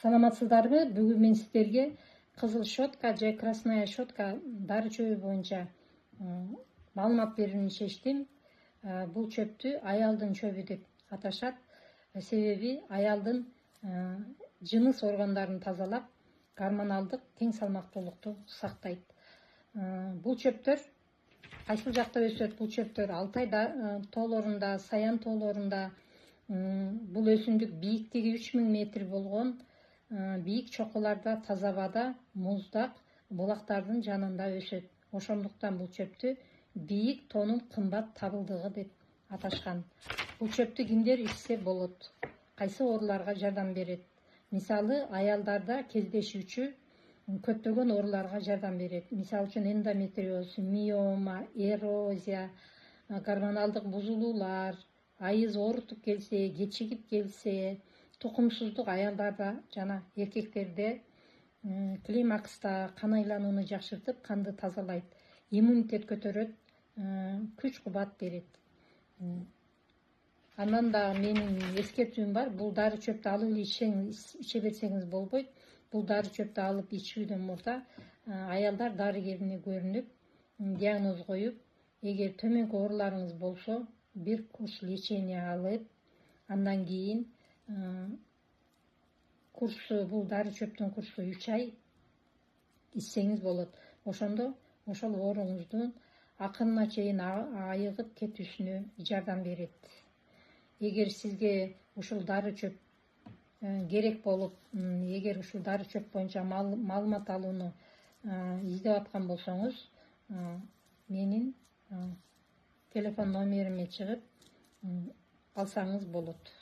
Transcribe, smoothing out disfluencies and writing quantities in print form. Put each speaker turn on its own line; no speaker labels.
Саламатсыздарбы? Бүгүн мен сиздерге кызыл щетка же красная щетка дары чөбү боюнча маалымат берүүнү чечтим. Бул чөптү аялдын чөбү деп аташат. Себеби аялдын жыныс органдарын тазалап, гормоналдык тең салмактуулукту сактайт. Бул чөптөр кайсыл жакта өсөт? Бул чөптөр Алтай тоолорунда, Саян тоолорунда, бул өсүмдүк бийиктиги 3000 метр болгон бийик чокуларда, таза абада, муздак булактардын жанында өсөт. Ошондуктан бул чөптү бийик тоонун кымбат табылдыгы деп аташкан. Бул чөптү кимдер ичсе болот? Кайсы ооруларга жардам берет? Мисалы, аялдарда кездешүүчү көптөгөн ооруларга жардам берет. Мисалы үчүн эндометриоз, миома, эрозия, гормоналдык бузулуулар, айыз оорутуп келсе, кечигип келсе, тукумсуздук аялдарда жана эркектерде климакста кан айланууну жакшыртып, канды тазалайт, иммунитет көтөрөт, күч кубат берет. Андан да менин эскертүүм бар. Бул дары чөптү алып эле иче берсеңиз болбойт. Бул дары чөптү алып ичүүдөн мурда аялдар дарыгерине көрүнүп, диагноз коюп, эгер төмөнкү ооруларыңыз болсо, бир курс лечение алып, андан кийин курсу, бул дары чөптүн курсу 3 ай ичсеңиз болот. Ошондо ошол ооруңуздун акырына чейин айыгып кетүүсүнө жардам берет. Эгер сизге ушул дары чөп керек болуп, эгер ушул дары чөп боюнча маалымат алууну издеп аткан болсоңуз, менин телефон номериме чыгып алсаңыз болот.